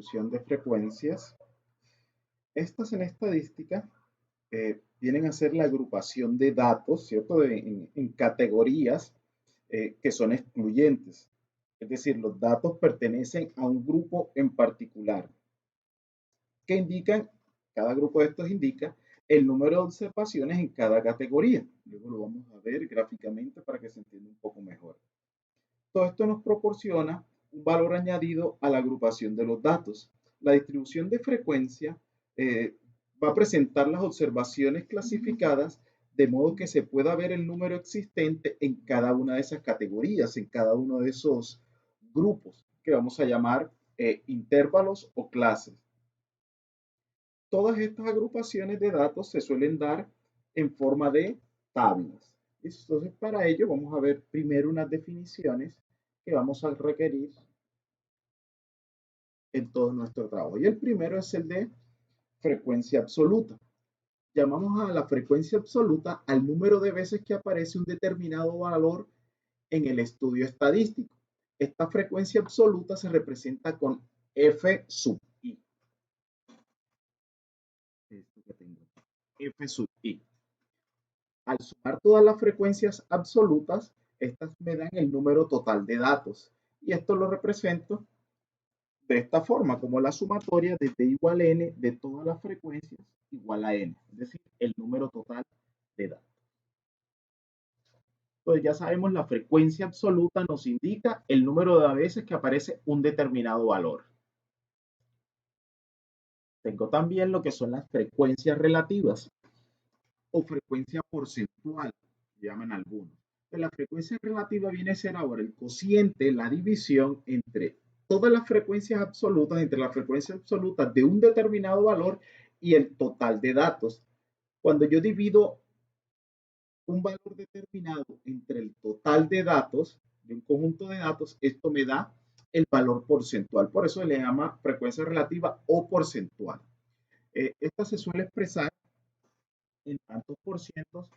distribución de frecuencias. Estas en estadística vienen a ser la agrupación de datos, ¿cierto? En categorías que son excluyentes. Es decir, los datos pertenecen a un grupo en particular, que indican, cada grupo de estos indica el número de observaciones en cada categoría. Luego lo vamos a ver gráficamente para que se entienda un poco mejor. Todo esto nos proporciona un valor añadido a la agrupación de los datos. La distribución de frecuencia va a presentar las observaciones clasificadas de modo que se pueda ver el número existente en cada una de esas categorías, en cada uno de esos grupos que vamos a llamar intervalos o clases. Todas estas agrupaciones de datos se suelen dar en forma de tablas. Entonces, para ello vamos a ver primero unas definiciones que vamos a requerir en todo nuestro trabajo. Y el primero es el de frecuencia absoluta. Llamamos a la frecuencia absoluta al número de veces que aparece un determinado valor en el estudio estadístico. Esta frecuencia absoluta se representa con F sub i. Esto que tengo. F sub i. Al sumar todas las frecuencias absolutas, estas me dan el número total de datos. Y esto lo represento de esta forma, como la sumatoria de t igual a n de todas las frecuencias igual a n, es decir, el número total de datos. Entonces ya sabemos, la frecuencia absoluta nos indica el número de veces que aparece un determinado valor. Tengo también lo que son las frecuencias relativas o frecuencia porcentual, llaman algunos. La frecuencia relativa viene a ser ahora el cociente, la división entre todas las frecuencias absolutas, entre las frecuencias absolutas de un determinado valor y el total de datos. Cuando yo divido un valor determinado entre el total de datos de un conjunto de datos, esto me da el valor porcentual. Por eso se le llama frecuencia relativa o porcentual. Esta se suele expresar en tantos por cientos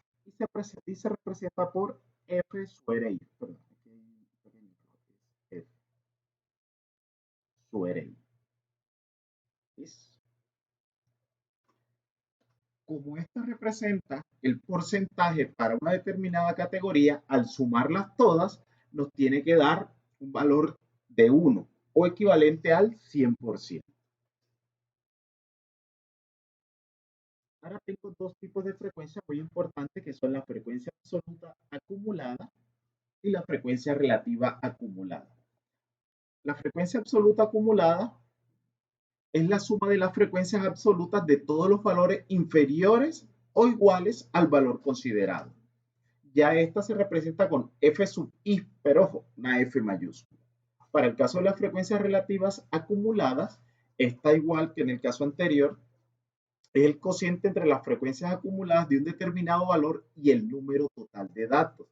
y se representa por F sobre I. Perdón, F sobre I. Como esta representa el porcentaje para una determinada categoría, al sumarlas todas, nos tiene que dar un valor de 1 o equivalente al 100%. Ahora tengo dos tipos de frecuencia muy importantes que son la frecuencia absoluta acumulada y la frecuencia relativa acumulada. La frecuencia absoluta acumulada es la suma de las frecuencias absolutas de todos los valores inferiores o iguales al valor considerado. Ya esta se representa con F sub i, pero ojo, una F mayúscula. Para el caso de las frecuencias relativas acumuladas, está igual que en el caso anterior, es el cociente entre las frecuencias acumuladas de un determinado valor y el número total de datos.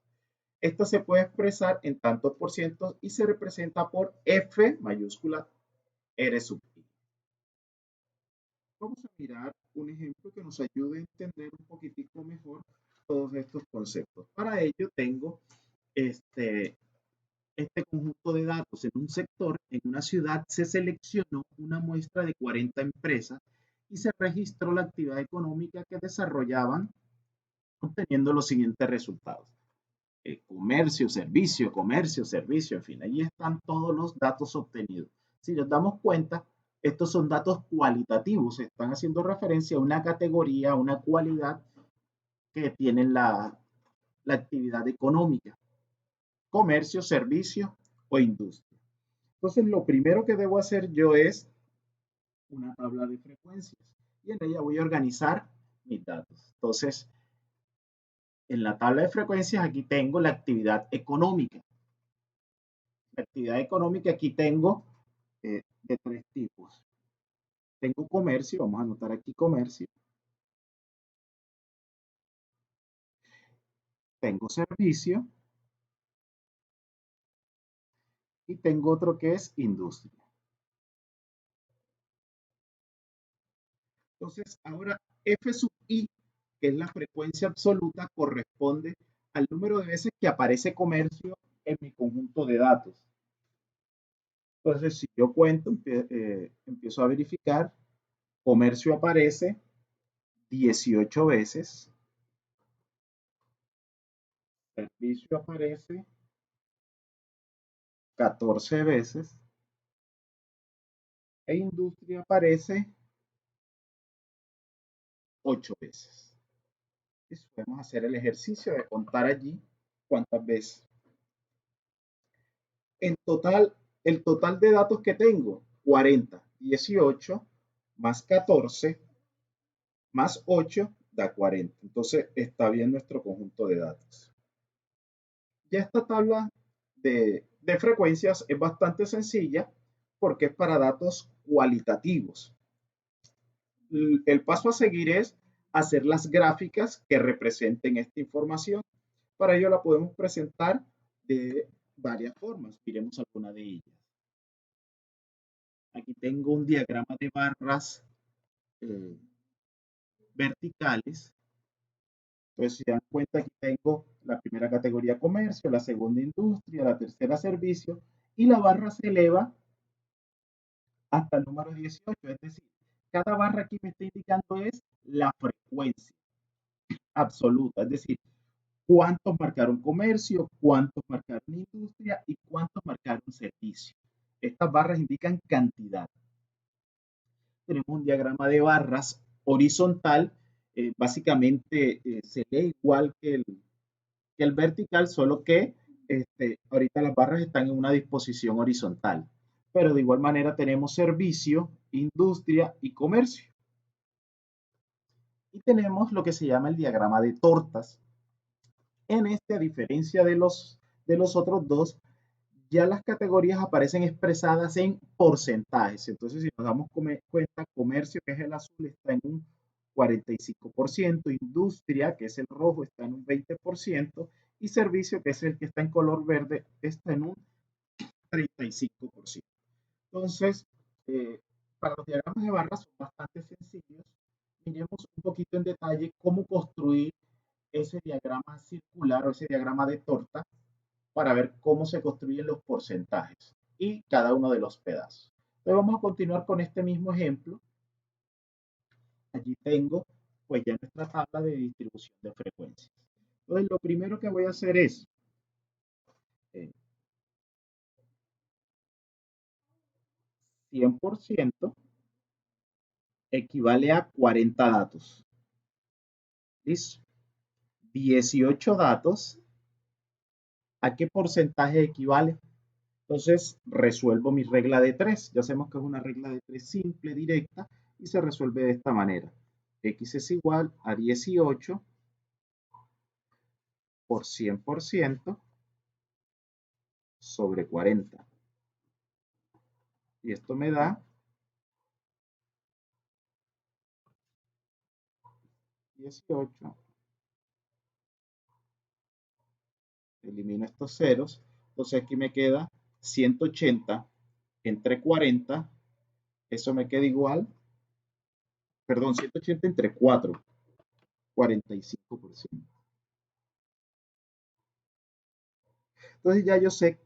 Esta se puede expresar en tantos por cientos y se representa por F mayúscula R sub i. Vamos a mirar un ejemplo que nos ayude a entender un poquitico mejor todos estos conceptos. Para ello tengo este conjunto de datos en un sector. En una ciudad se seleccionó una muestra de 40 empresas y se registró la actividad económica que desarrollaban, obteniendo los siguientes resultados. Comercio, servicio, en fin, ahí están todos los datos obtenidos. Si nos damos cuenta, estos son datos cualitativos, están haciendo referencia a una categoría, a una cualidad que tienen la actividad económica, comercio, servicio o industria. Entonces, lo primero que debo hacer yo es una tabla de frecuencias y en ella voy a organizar mis datos. Entonces, en la tabla de frecuencias aquí tengo la actividad económica. La actividad económica aquí tengo de tres tipos. Tengo comercio, vamos a anotar aquí comercio. Tengo servicio. Y tengo otro que es industria. Entonces, ahora F sub i, que es la frecuencia absoluta, corresponde al número de veces que aparece comercio en mi conjunto de datos. Entonces, si yo cuento, empiezo a verificar, comercio aparece 18 veces, servicio aparece 14 veces e industria aparece 8 veces. Entonces, podemos hacer el ejercicio de contar allí cuántas veces. En total, el total de datos que tengo, 40, 18 más 14 más 8 da 40. Entonces está bien nuestro conjunto de datos. Ya esta tabla de frecuencias es bastante sencilla porque es para datos cualitativos. El paso a seguir es hacer las gráficas que representen esta información. Para ello la podemos presentar de varias formas. Miremos alguna de ellas. Aquí tengo un diagrama de barras eh, verticales. Entonces, si se dan cuenta, aquí tengo la primera categoría comercio, la segunda industria, la tercera servicio, y la barra se eleva hasta el número 18. Es decir, cada barra aquí me está indicando es la frecuencia absoluta, es decir, cuántos marcaron comercio, cuántos marcaron industria y cuántos marcaron servicio. Estas barras indican cantidad. Tenemos un diagrama de barras horizontal, básicamente se lee igual que el vertical, solo que ahorita las barras están en una disposición horizontal. Pero de igual manera tenemos servicio, industria y comercio. Y tenemos lo que se llama el diagrama de tortas. En este, a diferencia de los otros dos, ya las categorías aparecen expresadas en porcentajes. Entonces, si nos damos cuenta, comercio, que es el azul, está en un 45%, industria, que es el rojo, está en un 20%, y servicio, que es el que está en color verde, está en un 35%. Entonces, eh, para los diagramas de barras son bastante sencillos. Miremos un poquito en detalle cómo construir ese diagrama circular o ese diagrama de torta para ver cómo se construyen los porcentajes y cada uno de los pedazos. Entonces vamos a continuar con este mismo ejemplo. Allí tengo pues ya nuestra tabla de distribución de frecuencias. Entonces lo primero que voy a hacer es 100% equivale a 40 datos. ¿Listo? 18 datos, ¿a qué porcentaje equivale? Entonces resuelvo mi regla de 3. Ya sabemos que es una regla de 3 simple, directa, y se resuelve de esta manera. X es igual a 18 por 100% sobre 40. Y esto me da 18. Elimino estos ceros. Entonces aquí me queda 180 entre 40. Eso me queda igual. Perdón, 180 entre 4. 45%. Entonces ya yo sé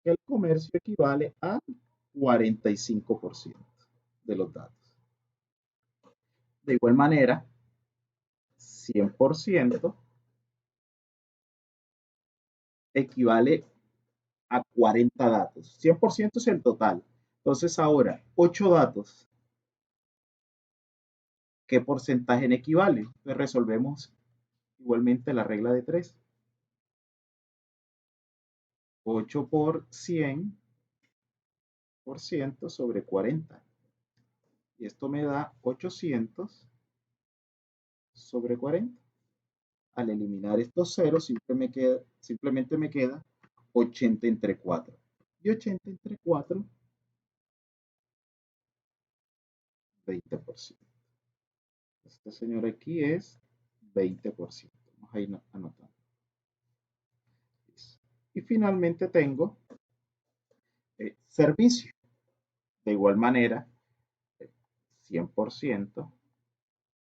que el comercio equivale a 45% de los datos. De igual manera, 100% equivale a 40 datos. 100% es el total. Entonces ahora, 8 datos, ¿qué porcentaje equivale? Pues resolvemos igualmente la regla de 3. 8 por 100% sobre 40. Y esto me da 800 sobre 40. Al eliminar estos ceros, simplemente me queda 80 entre 4. Y 80 entre 4, 20%. Este señor aquí es 20%. Vamos a ir anotando. Y finalmente tengo servicio. De igual manera, 100%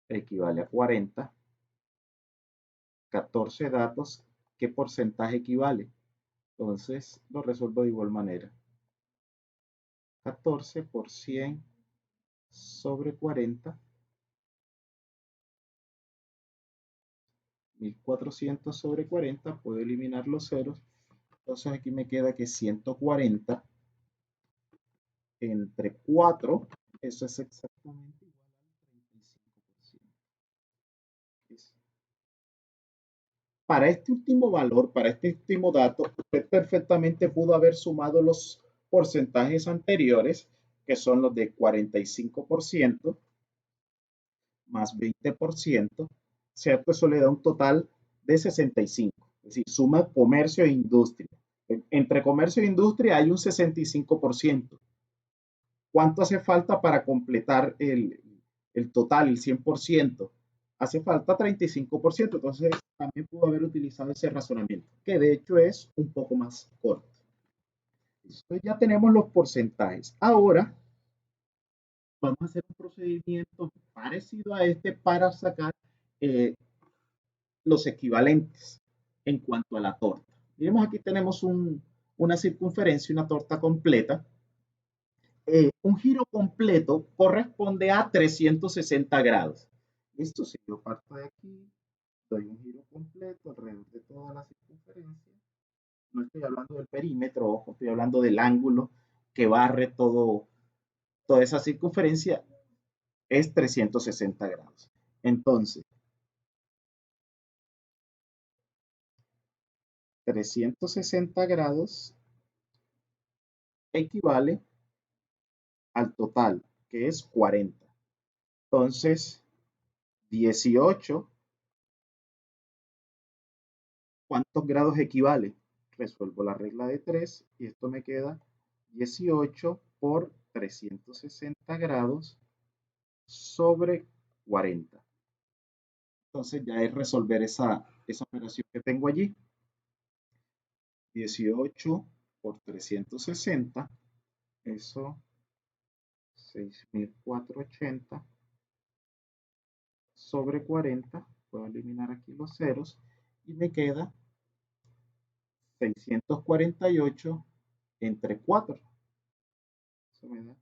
equivale a 40. 14 datos, ¿qué porcentaje equivale? Entonces lo resuelvo de igual manera. 14 por 100 sobre 40, 1400 sobre 40, puedo eliminar los ceros. Entonces aquí me queda que 140 entre 4, eso es exactamente igual al 35%. Para este último valor, para este último dato, usted perfectamente pudo haber sumado los porcentajes anteriores, que son los de 45% más 20%, ¿cierto? Eso le da un total de 65. Es decir, suma comercio e industria. Entre comercio e industria hay un 65%. ¿Cuánto hace falta para completar el total, el 100%? Hace falta 35%. Entonces, también pudo haber utilizado ese razonamiento, que de hecho es un poco más corto. Entonces, ya tenemos los porcentajes. Ahora, vamos a hacer un procedimiento parecido a este para sacar eh, los equivalentes en cuanto a la torta. Miremos, aquí tenemos una circunferencia, una torta completa. Un giro completo corresponde a 360 grados. Listo, si yo parto de aquí, doy un giro completo alrededor de toda la circunferencia. No estoy hablando del perímetro, ojo, estoy hablando del ángulo que barre toda esa circunferencia, es 360 grados. Entonces, 360 grados equivale al total, que es 40. Entonces, 18, ¿cuántos grados equivale? Resuelvo la regla de 3 y esto me queda 18 por 360 grados sobre 40. Entonces ya es resolver esa operación que tengo allí. 18 por 360, eso 6480 sobre 40, puedo eliminar aquí los ceros y me queda 648 entre 4. Eso me da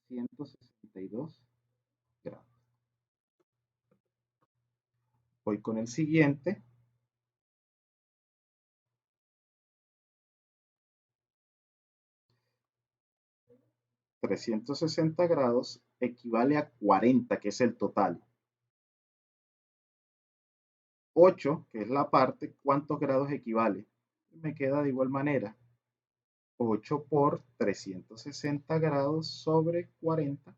162 grados. Voy con el siguiente. 360 grados equivale a 40, que es el total. 8, que es la parte, ¿cuántos grados equivale? Me queda de igual manera. 8 por 360 grados sobre 40.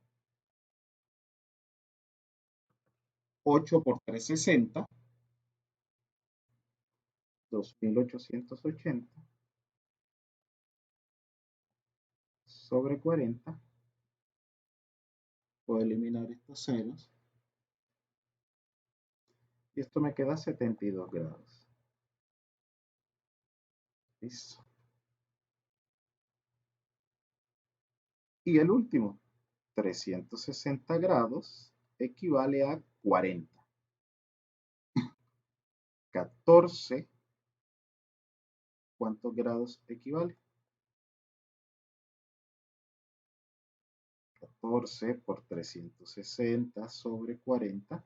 8 por 360, 2880 sobre 40. Puedo eliminar estos ceros. Y esto me queda 72 grados. Listo. Y el último, 360 grados equivale a 40. 14, ¿cuántos grados equivale? 14 por 360 sobre 40.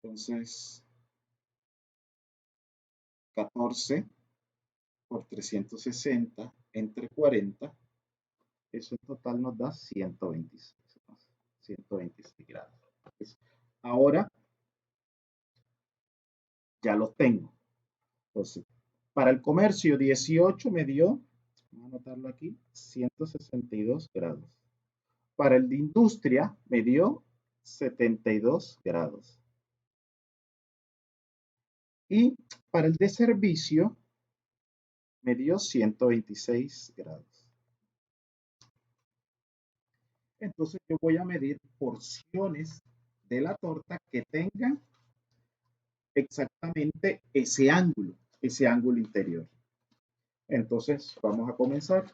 Entonces, 14 por 360 entre 40, eso en total nos da 126, 126 grados. Ahora ya los tengo. Entonces, para el comercio 18 me dio, vamos a anotarlo aquí, 162 grados. Para el de industria me dio 72 grados. Y para el de servicio me dio 126 grados. Entonces yo voy a medir porciones de la torta que tengan exactamente ese ángulo interior. Entonces vamos a comenzar.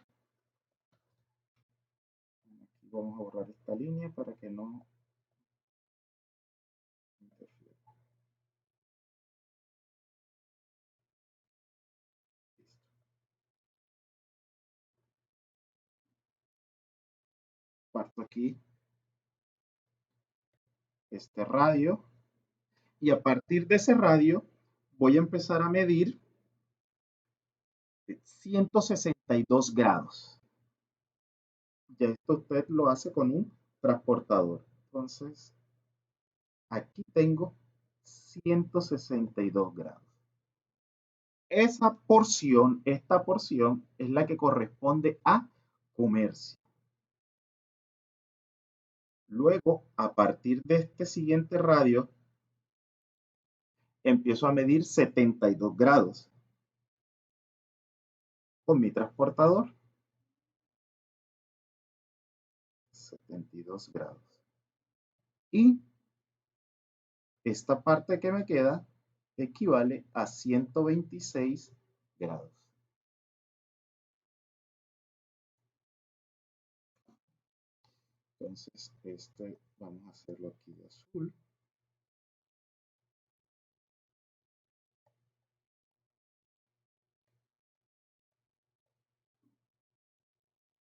Aquí vamos a borrar esta línea para que no interfiera. parto aquí este radio y a partir de ese radio voy a empezar a medir 162 grados. Ya esto usted lo hace con un transportador. Entonces, aquí tengo 162 grados. Esta porción es la que corresponde a comercio. Luego, a partir de este siguiente radio, empiezo a medir 72 grados con mi transportador. 72 grados. Y esta parte que me queda equivale a 126 grados. Entonces, vamos a hacerlo aquí de azul.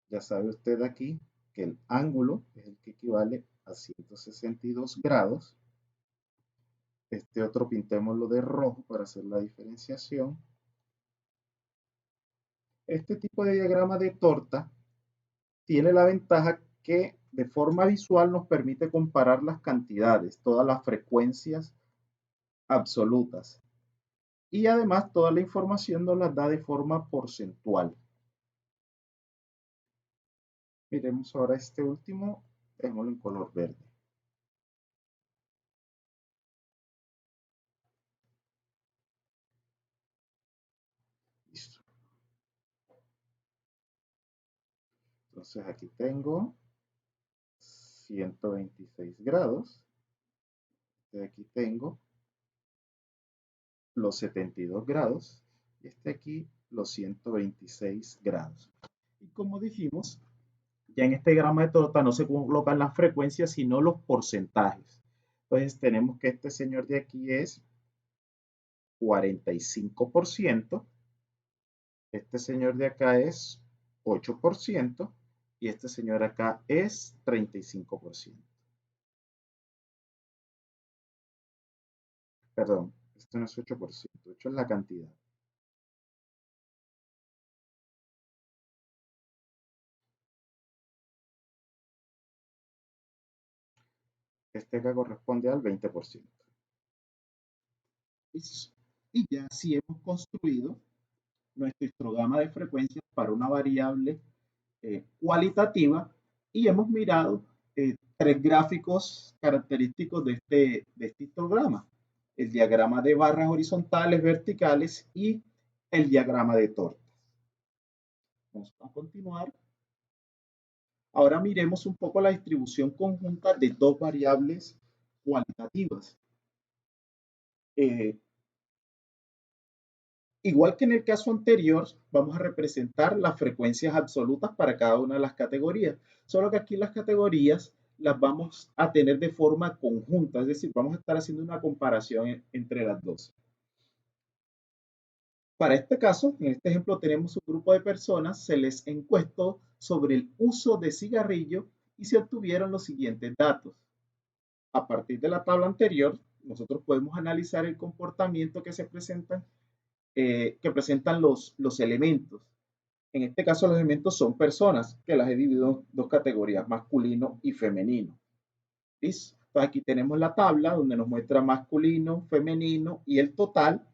Ya sabe usted aquí que el ángulo es el que equivale a 162 grados. Este otro pintémoslo de rojo para hacer la diferenciación. Este tipo de diagrama de torta tiene la ventaja que de forma visual nos permite comparar las cantidades, todas las frecuencias absolutas. Y además toda la información nos la da de forma porcentual. Miremos ahora este último, démoslo en color verde. Listo. Entonces aquí tengo 126 grados. De aquí tengo los 72 grados y aquí los 126 grados. Y como dijimos, ya en este diagrama de torta no se colocan las frecuencias, sino los porcentajes. Entonces tenemos que este señor de aquí es 45%, este señor de acá es 8% y este señor acá es 35%. Perdón, esto no es 8%, 8 es la cantidad. Este acá corresponde al 20%. Y ya así hemos construido nuestro histograma de frecuencias para una variable cualitativa y hemos mirado tres gráficos característicos de este histograma. El diagrama de barras horizontales, verticales y el diagrama de tortas. Vamos a continuar. Ahora miremos un poco la distribución conjunta de dos variables cualitativas. Igual que en el caso anterior, vamos a representar las frecuencias absolutas para cada una de las categorías, solo que aquí las categorías las vamos a tener de forma conjunta, es decir, vamos a estar haciendo una comparación entre las dos. Para este caso, en este ejemplo tenemos un grupo de personas, se les encuestó sobre el uso de cigarrillo y se obtuvieron los siguientes datos. A partir de la tabla anterior, nosotros podemos analizar el comportamiento que se presentan que presentan los elementos. En este caso, los elementos son personas, que las he dividido en dos categorías, masculino y femenino. ¿Listo? Entonces aquí tenemos la tabla donde nos muestra masculino, femenino y el total.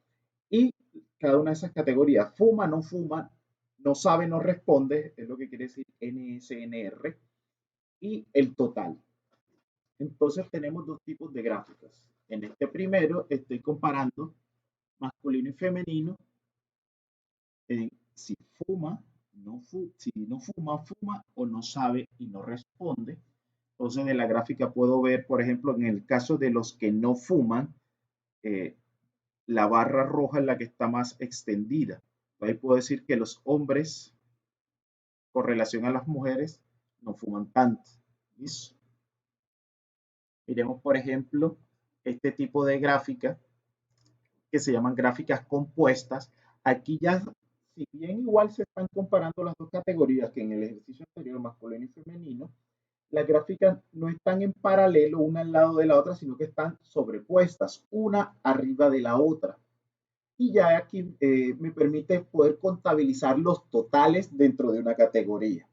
Y cada una de esas categorías, fuma, no sabe, no responde, es lo que quiere decir NSNR, y el total. Entonces tenemos dos tipos de gráficas. En este primero estoy comparando masculino y femenino si fuma, si no fuma, fuma o no sabe y no responde. Entonces en la gráfica puedo ver, por ejemplo, en el caso de los que no fuman, la barra roja es la que está más extendida. Ahí puedo decir que los hombres, con relación a las mujeres, no fuman tanto. ¿Listo? Miremos, por ejemplo, este tipo de gráfica que se llaman gráficas compuestas. Aquí ya, si bien igual se están comparando las dos categorías que en el ejercicio anterior, masculino y femenino, las gráficas no están en paralelo una al lado de la otra, sino que están sobrepuestas, una arriba de la otra. Y ya aquí me permite poder contabilizar los totales dentro de una categoría.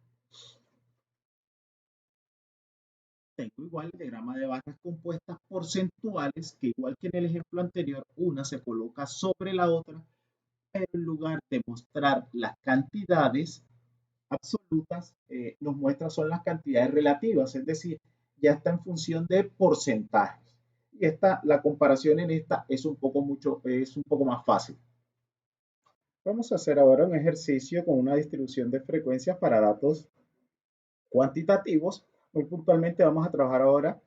Tengo igual el diagrama de barras compuestas porcentuales, que igual que en el ejemplo anterior, una se coloca sobre la otra, pero en lugar de mostrar las cantidades absolutas, nos muestra son las cantidades relativas, es decir, ya está en función de porcentajes. Y la comparación en esta es es un poco más fácil. Vamos a hacer ahora un ejercicio con una distribución de frecuencias para datos cuantitativos. Muy puntualmente vamos a trabajar ahora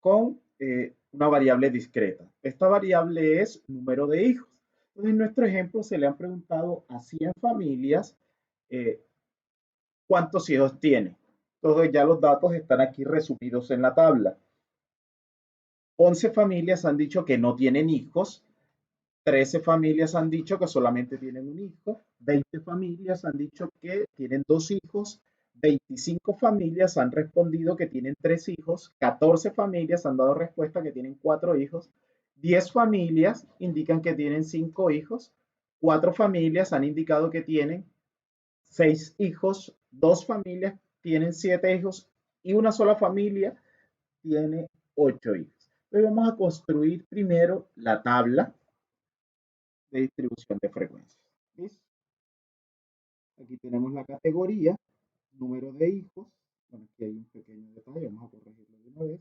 con una variable discreta. Esta variable es número de hijos. Entonces, en nuestro ejemplo se le han preguntado a 100 familias eh, cuántos hijos tiene. Entonces ya los datos están aquí resumidos en la tabla. 11 familias han dicho que no tienen hijos, 13 familias han dicho que solamente tienen un hijo, 20 familias han dicho que tienen 2 hijos, 25 familias han respondido que tienen 3 hijos, 14 familias han dado respuesta que tienen 4 hijos, 10 familias indican que tienen 5 hijos, 4 familias han indicado que tienen 6 hijos, 2 familias tienen 7 hijos y una sola familia tiene 8 hijos. Entonces vamos a construir primero la tabla de distribución de frecuencias. ¿Listo? Aquí tenemos la categoría, número de hijos. Bueno, aquí hay un pequeño detalle, vamos a corregirlo de una vez.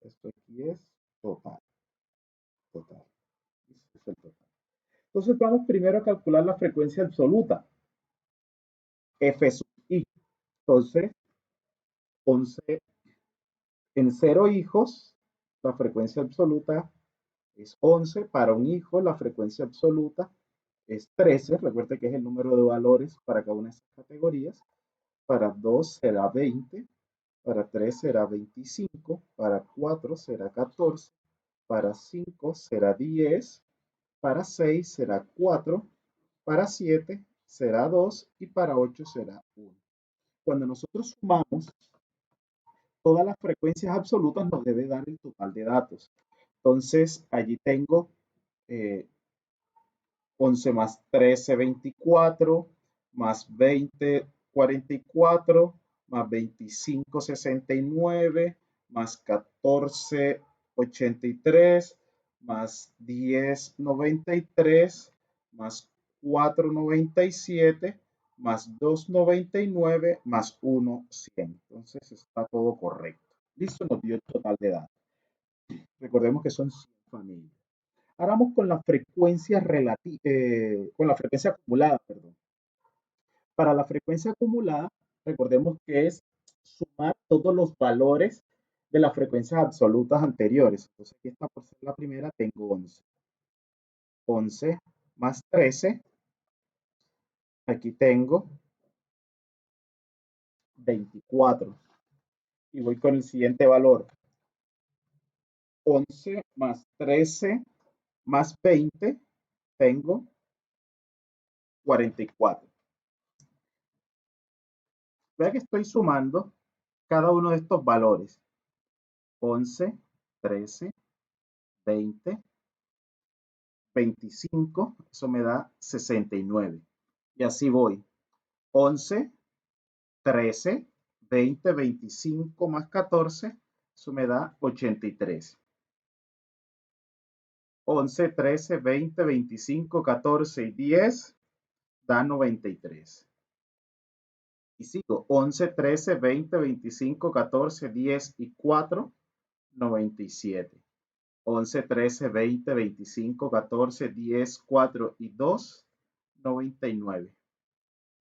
Esto aquí es total. Total. Este es el total. Entonces vamos primero a calcular la frecuencia absoluta. F sub I. Entonces, 11 en 0 hijos, la frecuencia absoluta es 11. Para un hijo, la frecuencia absoluta es 13. Recuerde que es el número de valores para cada una de esas categorías. Para 2 será 20. Para 3 será 25. Para 4 será 14. Para 5 será 10. Para 6 será 4. Para 7 será 2. Y para 8 será 1. Cuando nosotros sumamos todas las frecuencias absolutas, nos debe dar el total de datos. Entonces, allí tengo 11 más 13, 24, más 20, 44, más 25, 69, más 14, 83, más 10, 93, más 4, 97, más 2, 99, más 1, 100. Entonces está todo correcto. Listo, nos dio el total de datos. Recordemos que son 100 familias. Ahora vamos con la frecuencia con la frecuencia acumulada, perdón. Para la frecuencia acumulada, recordemos que es sumar todos los valores de las frecuencias absolutas anteriores. Entonces, aquí está por ser la primera, tengo 11. 11 más 13, aquí tengo 24. Y voy con el siguiente valor. 11 más 13 más 20, tengo 44. Vea que estoy sumando cada uno de estos valores. 11, 13, 20, 25, eso me da 69. Y así voy. 11, 13, 20, 25 más 14, eso me da 83. 11, 13, 20, 25, 14 y 10 da 93. Y sigo. 11, 13, 20, 25, 14, 10 y 4, 97. 11, 13, 20, 25, 14, 10, 4 y 2, 99.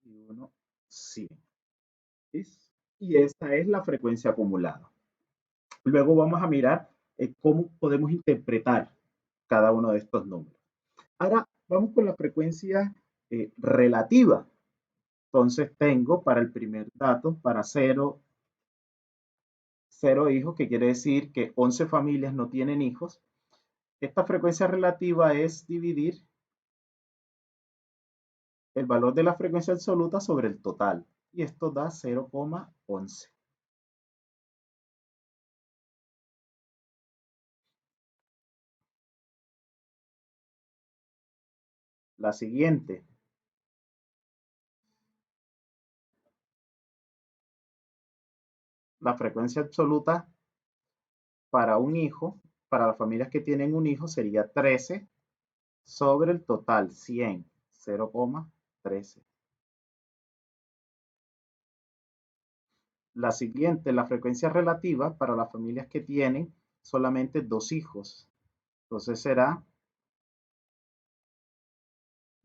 Y 1, 100. Y esta es la frecuencia acumulada. Luego vamos a mirar cómo podemos interpretar cada uno de estos números. Ahora vamos con la frecuencia relativa. Entonces tengo para el primer dato, para 0 hijos, que quiere decir que 11 familias no tienen hijos. Esta frecuencia relativa es dividir el valor de la frecuencia absoluta sobre el total. y esto da 0,11. La siguiente. La frecuencia absoluta para un hijo, para las familias que tienen un hijo, sería 13 sobre el total 100, 0,13. La siguiente, la frecuencia relativa para las familias que tienen solamente dos hijos. Entonces será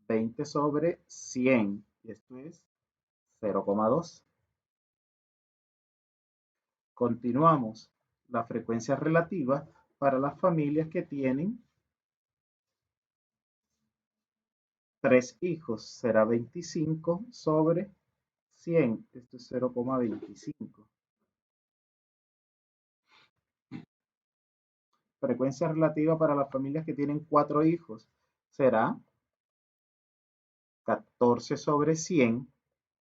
20 sobre 100. Esto es 0,2. Continuamos. La frecuencia relativa para las familias que tienen tres hijos será 25 sobre 100. Esto es 0,25. Frecuencia relativa para las familias que tienen cuatro hijos será 14 sobre 100,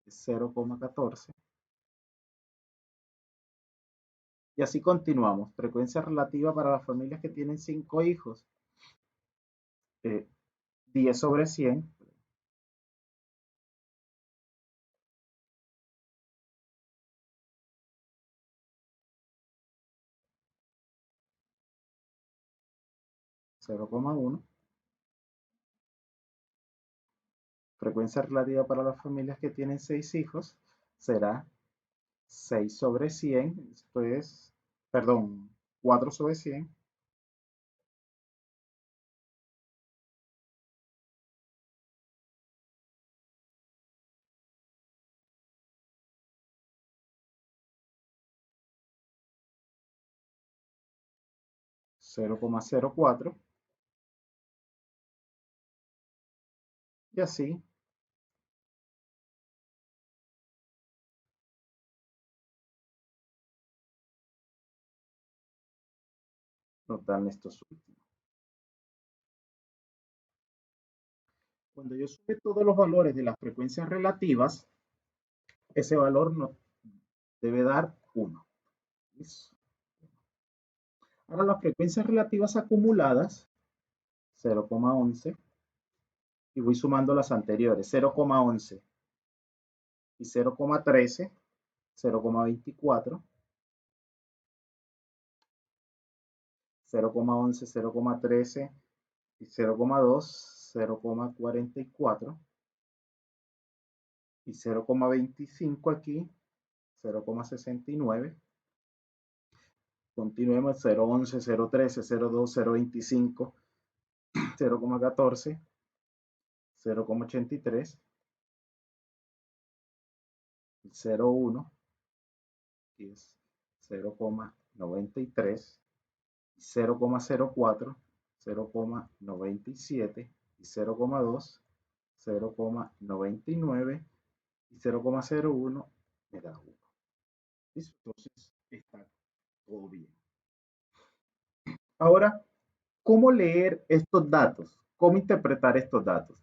0,14. Y así continuamos. Frecuencia relativa para las familias que tienen 5 hijos, 10 sobre 100, 0,1. Frecuencia relativa para las familias que tienen 6 hijos será 6 sobre 100, esto es, perdón, 4 sobre 100, 0,04, y así nos dan estos últimos. Cuando yo sume todos los valores de las frecuencias relativas, ese valor nos debe dar 1. Ahora las frecuencias relativas acumuladas, 0,11, y voy sumando las anteriores, 0,11 y 0,13, 0,24, 0,11, 0,13 y 0,2, 0,44 y 0,25 aquí, 0,69. Continuemos 0,11, 0,13, 0,2, 0,25, 0,14, 0,83, 0,1, que es 0,93, 0,04, 0,97 y 0,2, 0,99 y 0,01 me da 1. Entonces está todo bien. Ahora, ¿cómo leer estos datos? ¿Cómo interpretar estos datos?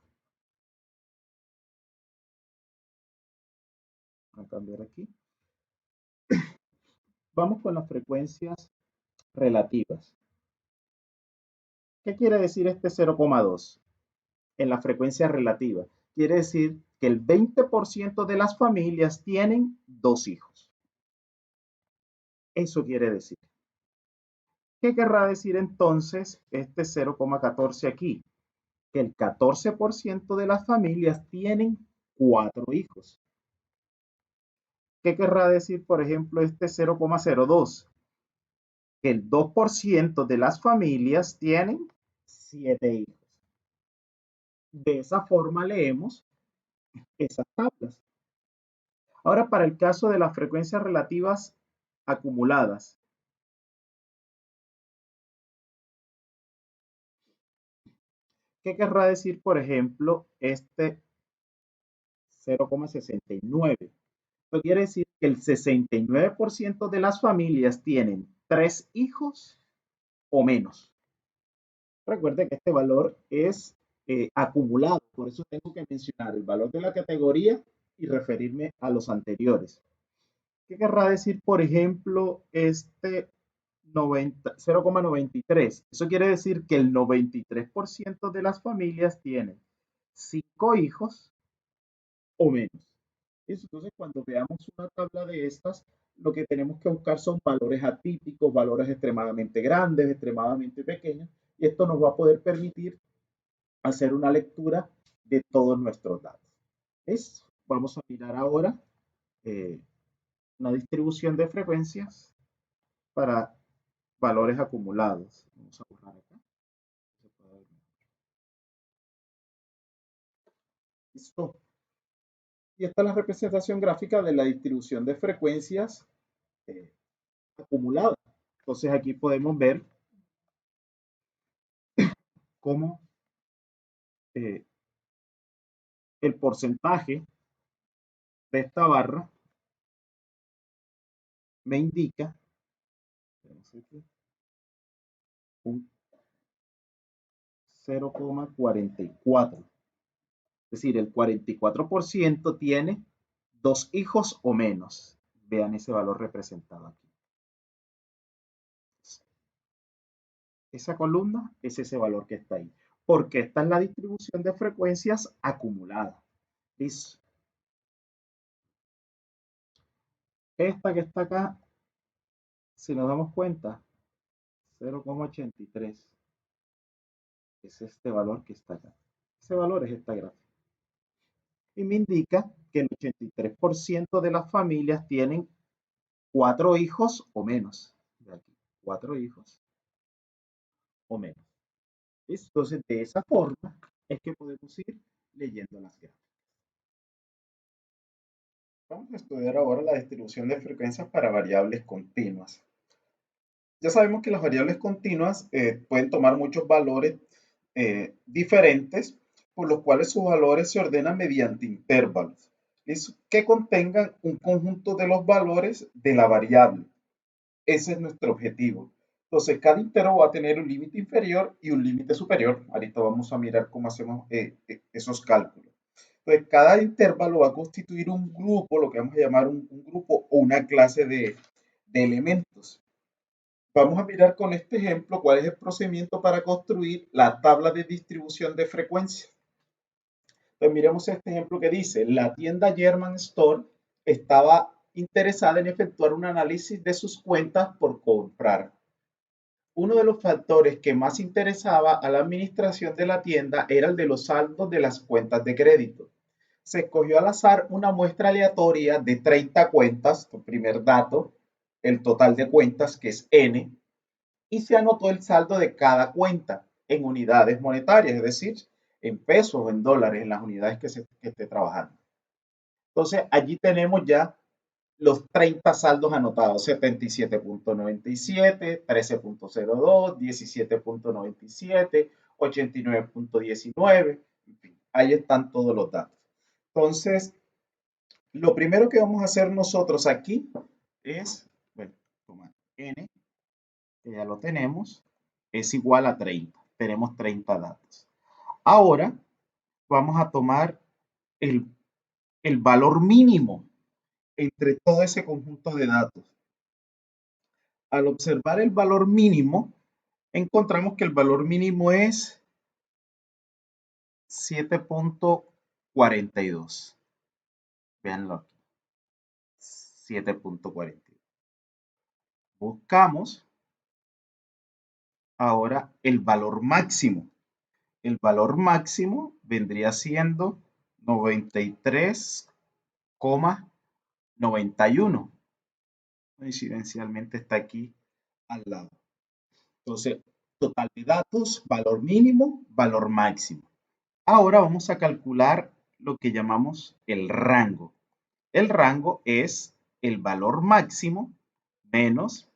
Voy a cambiar aquí. Vamos con las frecuencias relativas. ¿Qué quiere decir este 0,2 en la frecuencia relativa? Quiere decir que el 20% de las familias tienen dos hijos. Eso quiere decir. ¿Qué querrá decir entonces este 0,14 aquí? Que el 14% de las familias tienen cuatro hijos. ¿Qué querrá decir, por ejemplo, este 0,02? Que el 2% de las familias tienen 7 hijos. De esa forma leemos esas tablas. Ahora, para el caso de las frecuencias relativas acumuladas, ¿qué querrá decir, por ejemplo, este 0,69? Esto quiere decir que el 69% de las familias tienen 3 hijos o menos. Recuerde que este valor es acumulado, por eso tengo que mencionar el valor de la categoría y referirme a los anteriores. ¿Qué querrá decir, por ejemplo, este 0,93? Eso quiere decir que el 93% de las familias tienen 5 hijos o menos. Entonces, cuando veamos una tabla de estas, lo que tenemos que buscar son valores atípicos, valores extremadamente grandes, extremadamente pequeños, y esto nos va a poder permitir hacer una lectura de todos nuestros datos. Vamos a mirar ahora eh, una distribución de frecuencias para valores acumulados. Vamos a borrar acá. Listo. Y esta es la representación gráfica de la distribución de frecuencias eh, acumuladas. Entonces aquí podemos ver cómo eh, el porcentaje de esta barra me indica un 0,44. Es decir, el 44% tiene 2 hijos o menos. Vean ese valor representado aquí. Esa columna es ese valor que está ahí. Porque esta es la distribución de frecuencias acumulada. ¿Listo? Esta que está acá, si nos damos cuenta, 0,83 es este valor que está acá. Ese valor es esta gráfica. Y me indica que el 83% de las familias tienen 4 hijos o menos. De aquí, 4 hijos o menos. Entonces, de esa forma es que podemos ir leyendo las gráficas. Vamos a estudiar ahora la distribución de frecuencias para variables continuas. Ya sabemos que las variables continuas pueden tomar muchos valores diferentes, por los cuales sus valores se ordenan mediante intervalos, que contengan un conjunto de los valores de la variable. Ese es nuestro objetivo. Entonces, cada intervalo va a tener un límite inferior y un límite superior. Ahorita vamos a mirar cómo hacemos esos cálculos. Entonces, cada intervalo va a constituir un grupo, lo que vamos a llamar un grupo o una clase de elementos. Vamos a mirar con este ejemplo cuál es el procedimiento para construir la tabla de distribución de frecuencias. Pues miremos este ejemplo que dice, la tienda German Store estaba interesada en efectuar un análisis de sus cuentas por comprar. Uno de los factores que más interesaba a la administración de la tienda era el de los saldos de las cuentas de crédito. Se escogió al azar una muestra aleatoria de 30 cuentas, el primer dato, el total de cuentas que es N, y se anotó el saldo de cada cuenta en unidades monetarias, es decir, en pesos o en dólares, en las unidades que esté trabajando. Entonces, allí tenemos ya los 30 saldos anotados, 77.97, 13.02, 17.97, 89.19, en fin, ahí están todos los datos. Entonces, lo primero que vamos a hacer nosotros aquí es, bueno, tomar n, que ya lo tenemos, es igual a 30. Tenemos 30 datos. Ahora vamos a tomar el valor mínimo entre todo ese conjunto de datos. Al observar el valor mínimo, encontramos que el valor mínimo es 7.42. Véanlo aquí. 7.42. Buscamos ahora el valor máximo. El valor máximo vendría siendo 93,91. Coincidencialmente está aquí al lado. Entonces, total de datos, valor mínimo, valor máximo. Ahora vamos a calcular lo que llamamos el rango. El rango es el valor máximo menos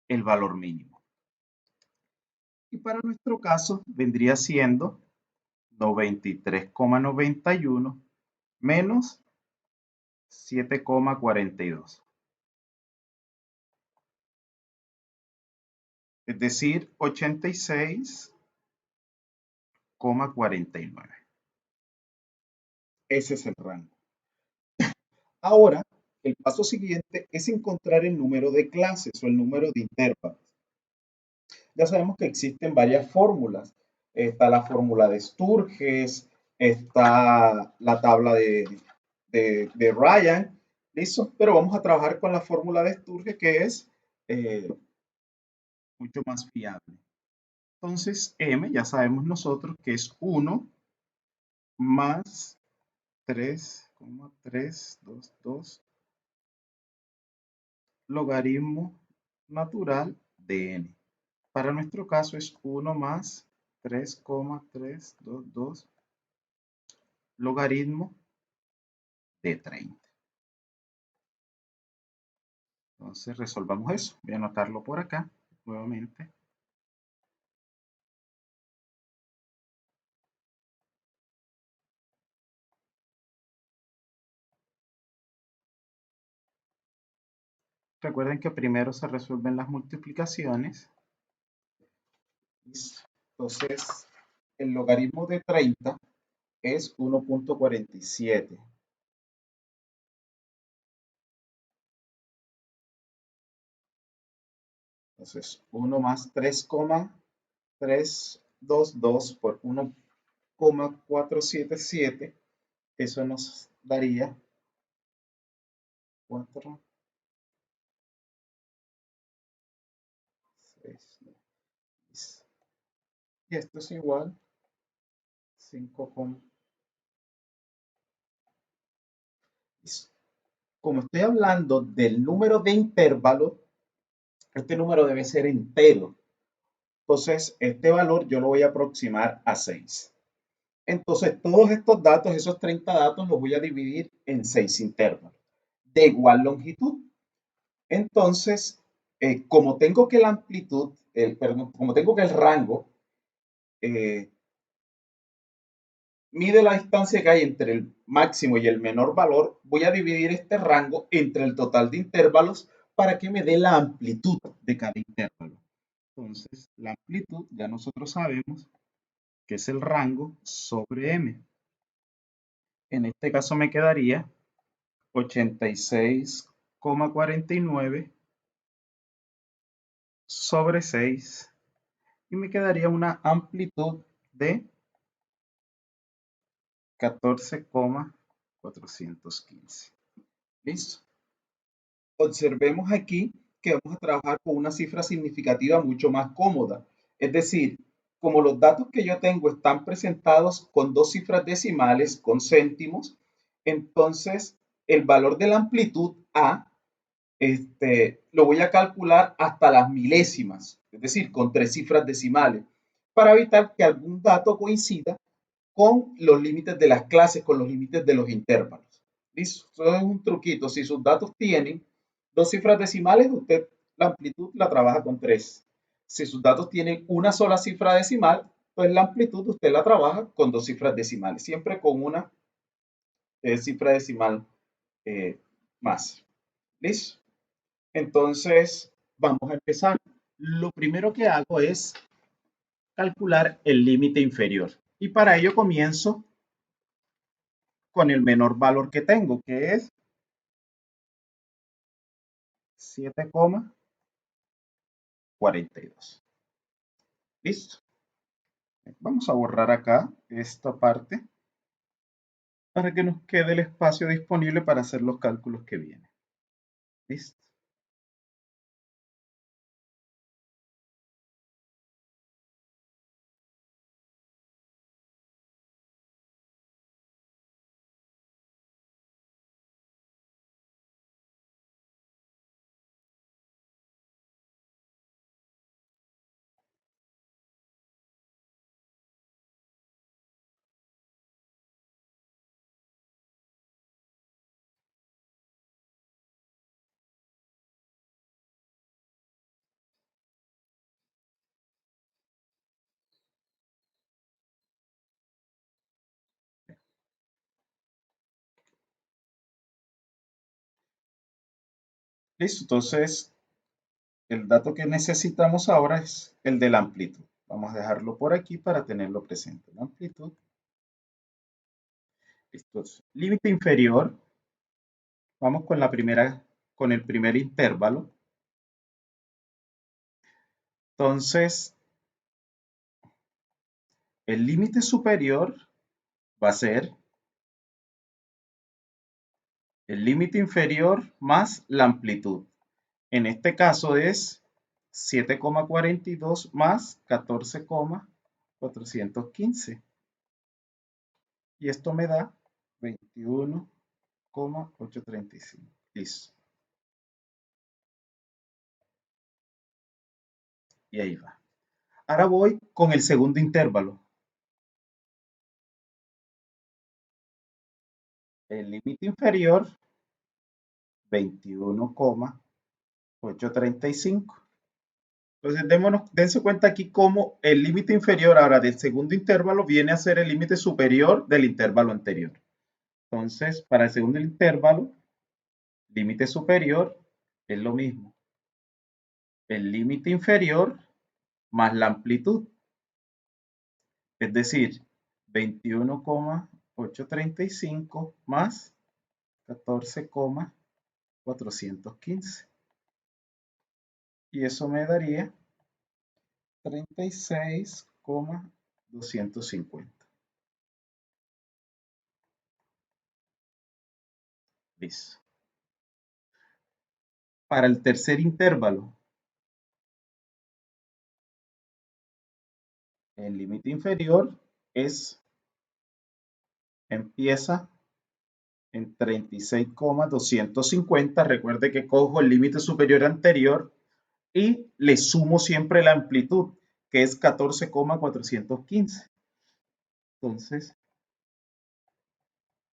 el valor mínimo. Y para nuestro caso vendría siendo 93,91 menos 7,42. Es decir, 86,49. Ese es el rango. Ahora, el paso siguiente es encontrar el número de clases o el número de intervalos. Ya sabemos que existen varias fórmulas. Está la fórmula de Sturges, está la tabla de Ryan, ¿listo? Pero vamos a trabajar con la fórmula de Sturges que es eh, mucho más fiable. Entonces, m ya sabemos nosotros que es 1 más 3,322 logaritmo natural de n. Para nuestro caso es 1 más 3,322 logaritmo de 30. Entonces resolvamos eso. Voy a anotarlo por acá nuevamente. Recuerden que primero se resuelven las multiplicaciones. Entonces, el logaritmo de 30 es 1,47. Entonces, 1 más 3,322 por 1,477. Eso nos daría 4, 6, y esto es igual 5, como estoy hablando del número de intervalo, este número debe ser entero. Entonces, este valor yo lo voy a aproximar a 6. Entonces, todos estos datos, esos 30 datos, los voy a dividir en 6 intervalos de igual longitud. Entonces, como tengo que la amplitud, perdón, como tengo que el rango eh, mide la distancia que hay entre el máximo y el menor valor, voy a dividir este rango entre el total de intervalos para que me dé la amplitud de cada intervalo. Entonces, la amplitud ya nosotros sabemos que es el rango sobre m. En este caso me quedaría 86,49 sobre 6 y me quedaría una amplitud de 14,415. ¿Listo? Observemos aquí que vamos a trabajar con una cifra significativa mucho más cómoda. Es decir, como los datos que yo tengo están presentados con dos cifras decimales, con céntimos, entonces el valor de la amplitud A lo voy a calcular hasta las milésimas, es decir, con tres cifras decimales, para evitar que algún dato coincida con los límites de las clases, con los límites de los intervalos. ¿Listo? Eso es un truquito. Si sus datos tienen dos cifras decimales, usted la amplitud la trabaja con tres. Si sus datos tienen una sola cifra decimal, pues la amplitud usted la trabaja con dos cifras decimales, siempre con una cifra decimal más. ¿Listo? Entonces, vamos a empezar. Lo primero que hago es calcular el límite inferior. Y para ello comienzo con el menor valor que tengo, que es 7,42. ¿Listo? Vamos a borrar acá esta parte para que nos quede el espacio disponible para hacer los cálculos que vienen. ¿Listo? Listo, entonces el dato que necesitamos ahora es el de la amplitud. Vamos a dejarlo por aquí para tenerlo presente. La amplitud. Listo. Límite inferior Vamos con el primer intervalo. Entonces, el límite superior va a ser el límite inferior más la amplitud. En este caso es 7,42 más 14,415. Y esto me da 21,835. Listo. Y ahí va. Ahora voy con el segundo intervalo. El límite inferior, 21,835. Entonces, dense cuenta aquí cómo el límite inferior ahora del segundo intervalo viene a ser el límite superior del intervalo anterior. Entonces, para el segundo intervalo, límite superior es lo mismo. El límite inferior más la amplitud. Es decir, 21,835 más 14,415. Y eso me daría 36,250. Listo. Para el tercer intervalo, el límite inferior empieza en 36,250. Recuerde que cojo el límite superior anterior y le sumo siempre la amplitud, que es 14,415. Entonces,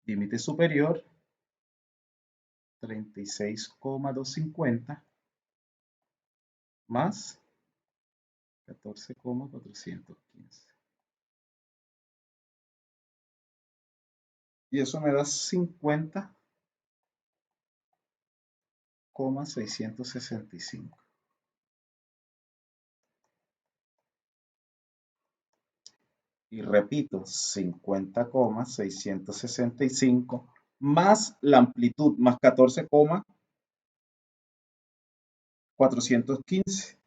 límite superior, 36,250 más 14,415. Y eso me da 50,665. Y repito, 50,665 más la amplitud más 14,415.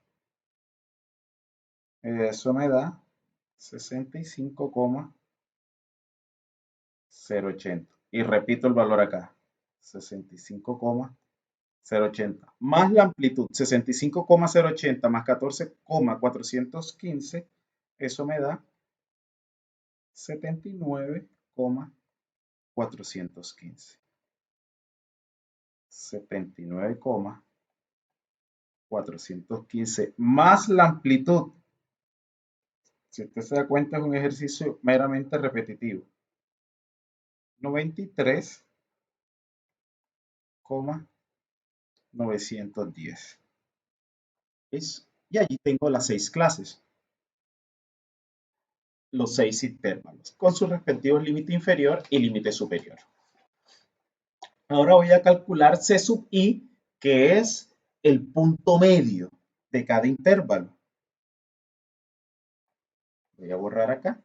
Eso me da 65,080. Y repito el valor acá, 65,080. Más la amplitud, 65,080 más 14,415. Eso me da 79,415. 79,415 más la amplitud. Si usted se da cuenta, es un ejercicio meramente repetitivo. 93,910. Y allí tengo las 6 clases, los 6 intervalos, con sus respectivos límite inferior y límite superior. Ahora voy a calcular C sub I, que es el punto medio de cada intervalo. Voy a borrar acá.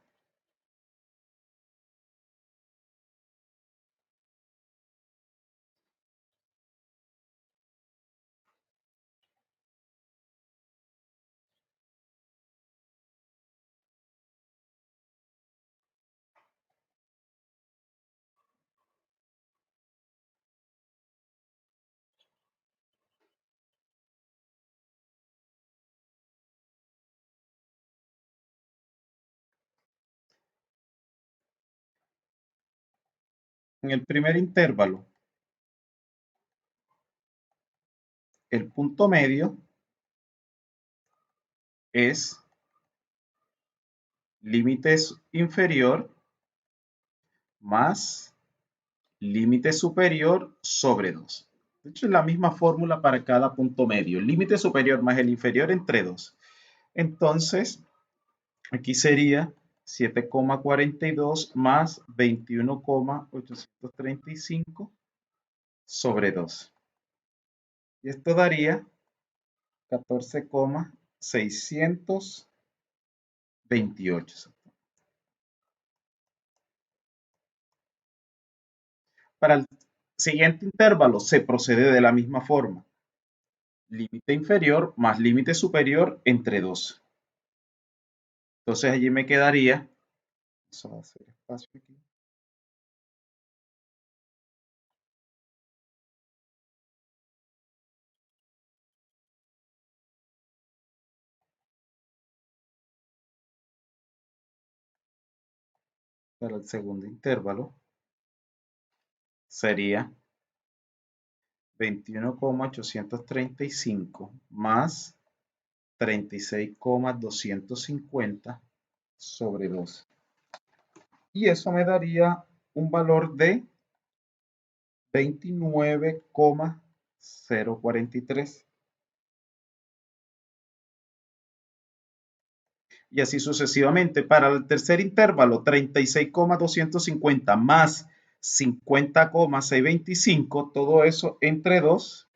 En el primer intervalo, el punto medio es límite inferior más límite superior sobre 2. De hecho, es la misma fórmula para cada punto medio. Límite superior más el inferior entre 2. Entonces, aquí sería 7,42 más 21,835 sobre 2. Y esto daría 14,628. Para el siguiente intervalo se procede de la misma forma. Límite inferior más límite superior entre 2. Entonces allí me quedaría, vamos a hacer espacio aquí. Para el segundo intervalo sería 21,835 más 36,250 sobre 2. Y eso me daría un valor de 29,043. Y así sucesivamente. Para el tercer intervalo, 36,250 más 50,625, todo eso entre 2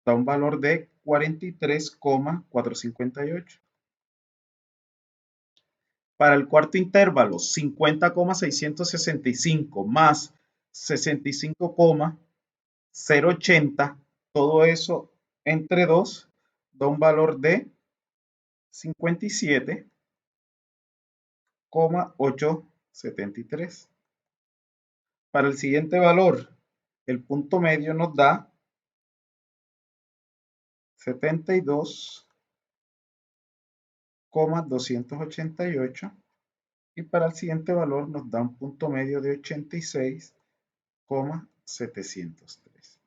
da un valor de 43,458. Para el cuarto intervalo, 50,665 más 65,080, todo eso entre 2 da un valor de 57,873. Para el siguiente valor, el punto medio nos da 72,288 y para el siguiente valor nos da un punto medio de 86,703.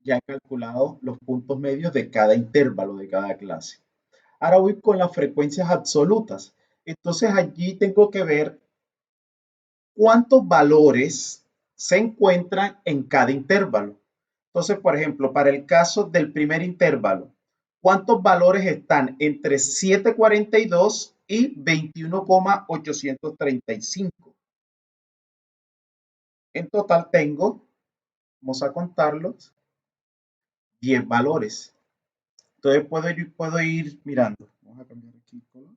Ya he calculado los puntos medios de cada intervalo de cada clase. Ahora voy con las frecuencias absolutas. Entonces allí tengo que ver cuántos valores se encuentran en cada intervalo. Entonces, por ejemplo, para el caso del primer intervalo, ¿cuántos valores están entre 742 y 21,835? En total tengo, vamos a contarlos, 10 valores. Entonces puedo ir mirando. Vamos a cambiar aquí el color.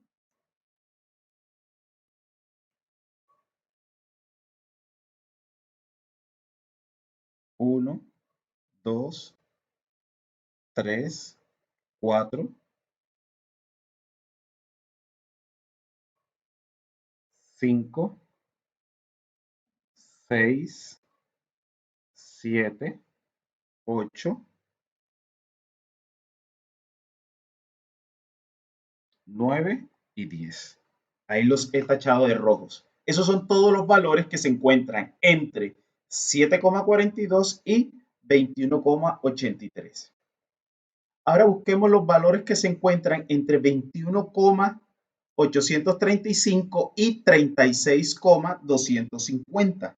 1, 2, 3, 4, 5, 6, 7, 8, 9 y 10. Ahí los he tachado de rojos. Esos son todos los valores que se encuentran entre 7,42 y 21,83. Ahora busquemos los valores que se encuentran entre 21,835 y 36,250.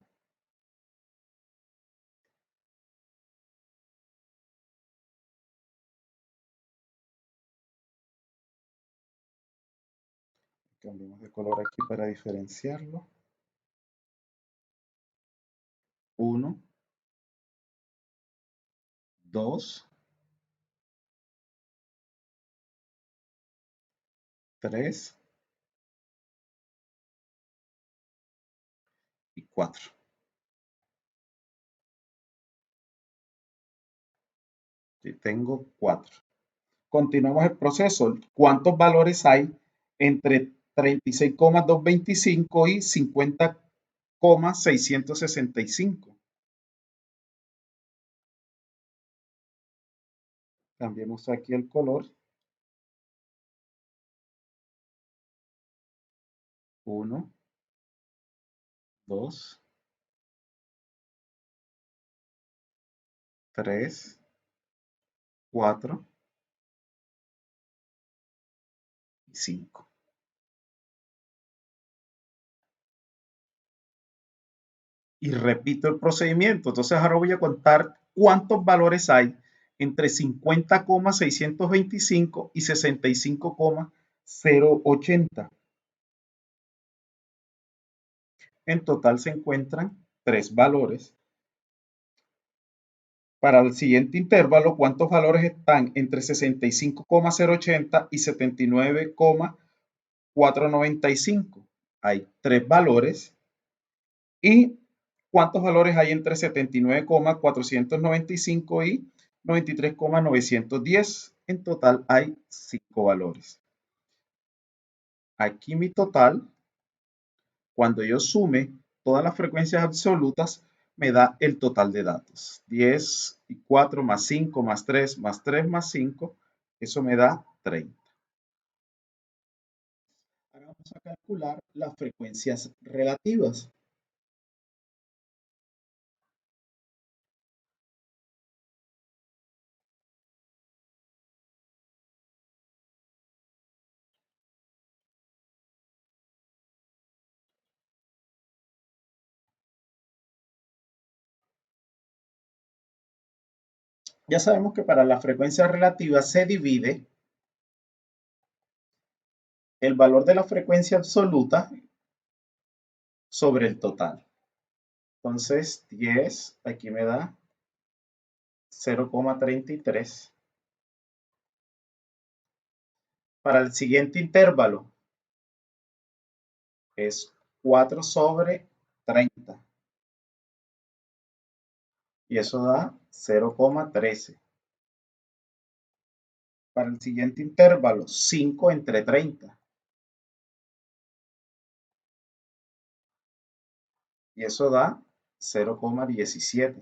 Cambiemos de color aquí para diferenciarlo. 1, 2, 3 y 4. Aquí tengo 4. Continuamos el proceso. ¿Cuántos valores hay entre 36,225 y 50,665? Cambiemos aquí el color. 1, 2, 3, 4 y 5. Y repito el procedimiento. Entonces ahora voy a contar cuántos valores hay entre 50,625 y 65,080. En total se encuentran 3 valores. Para el siguiente intervalo, ¿cuántos valores están entre 65,080 y 79,495? Hay 3 valores. Y ¿Cuántos valores hay entre 79,495 y 93,910? En total hay 5 valores. Aquí mi total, cuando yo sume todas las frecuencias absolutas, me da el total de datos. 10 y 4 más 5 más 3 más 3 más 5, eso me da 30. Ahora vamos a calcular las frecuencias relativas. Ya sabemos que para la frecuencia relativa se divide el valor de la frecuencia absoluta sobre el total. Entonces, 10, aquí me da 0,33. Para el siguiente intervalo es 4 sobre 30. Y eso da 0,13. Para el siguiente intervalo, 5 entre 30. Y eso da 0,17.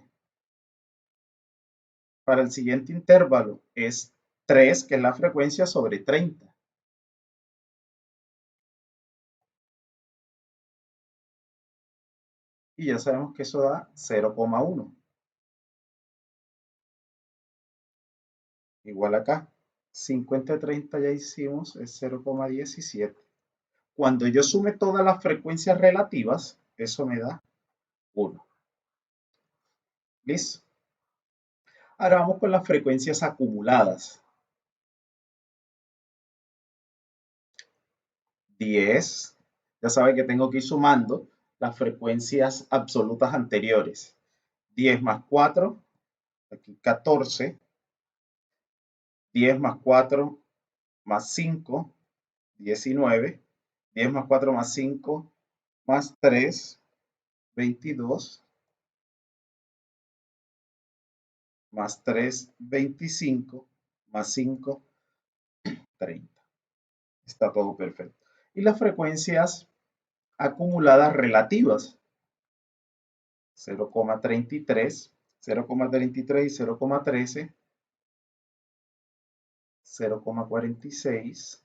Para el siguiente intervalo es 3, que es la frecuencia, sobre 30. Y ya sabemos que eso da 0,1. Igual acá, 5 entre 30 ya hicimos, es 0,17. Cuando yo sume todas las frecuencias relativas, eso me da 1. ¿Listo? Ahora vamos con las frecuencias acumuladas. 10. Ya saben que tengo que ir sumando las frecuencias absolutas anteriores. 10 más 4, aquí 14. 10 más 4 más 5, 19. 10 más 4 más 5 más 3, 22. Más 3, 25. Más 5, 30. Está todo perfecto. Y las frecuencias acumuladas relativas. 0,33, 0,33 y 0,13, 0,46,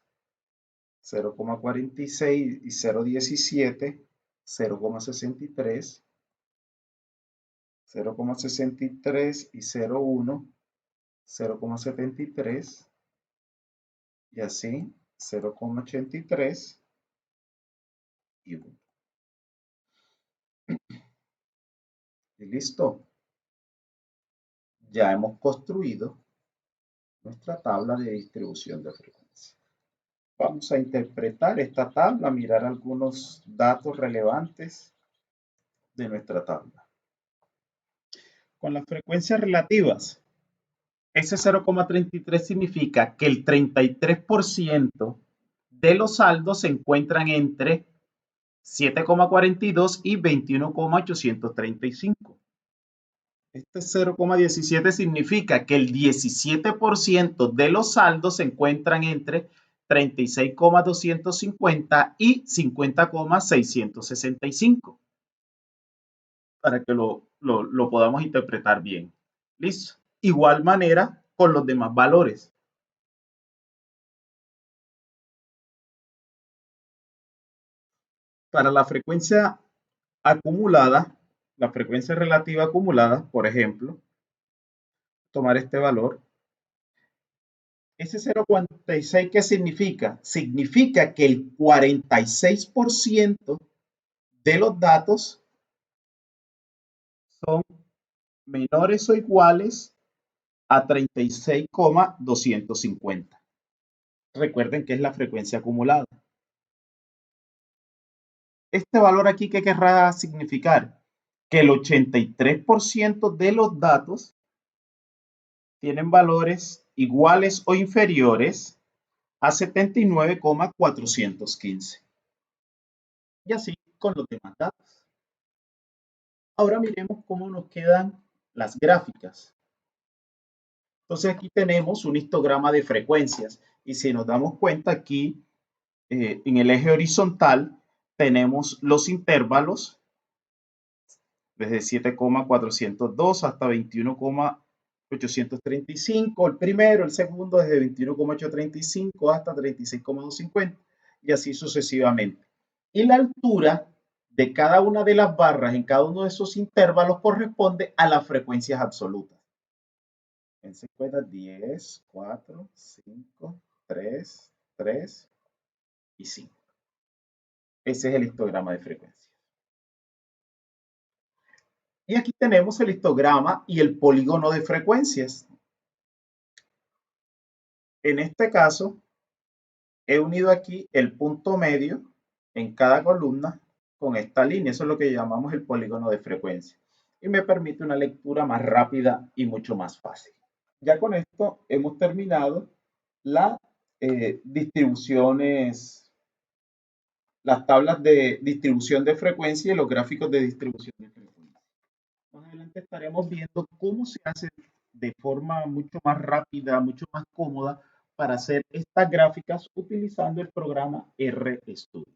0,46 y 0,17, 0,63, 0,63 y 0,1, 0,73 y así 0,83 y 1. Y listo. Ya hemos construido nuestra tabla de distribución de frecuencia. Vamos a interpretar esta tabla, mirar algunos datos relevantes de nuestra tabla. Con las frecuencias relativas, ese 0,33 significa que el 33% de los saldos se encuentran entre 7,42 y 21,835. Este 0,17 significa que el 17% de los saldos se encuentran entre 36,250 y 50,665. Para que lo podamos interpretar bien. ¿Listo? Igual manera con los demás valores. Para la frecuencia acumulada, la frecuencia relativa acumulada, por ejemplo, tomar este valor. Ese 0,46, ¿qué significa? Significa que el 46% de los datos son menores o iguales a 36,250. Recuerden que es la frecuencia acumulada. Este valor aquí, ¿qué querrá significar? Que el 83% de los datos tienen valores iguales o inferiores a 79,415. Y así con los demás datos. Ahora miremos cómo nos quedan las gráficas. Entonces aquí tenemos un histograma de frecuencias y si nos damos cuenta aquí en el eje horizontal tenemos los intervalos desde 7,402 hasta 21,835, el primero, el segundo desde 21,835 hasta 36,250 y así sucesivamente. Y la altura de cada una de las barras en cada uno de esos intervalos corresponde a las frecuencias absolutas. En cuenta 10, 4, 5, 3, 3 y 5. Ese es el histograma de frecuencia. Y aquí tenemos el histograma y el polígono de frecuencias. En este caso, he unido aquí el punto medio en cada columna con esta línea. Eso es lo que llamamos el polígono de frecuencia. Y me permite una lectura más rápida y mucho más fácil. Ya con esto hemos terminado las distribuciones, las tablas de distribución de frecuencia y los gráficos de distribución de frecuencia. Más adelante estaremos viendo cómo se hace de forma mucho más rápida, mucho más cómoda para hacer estas gráficas utilizando el programa RStudio.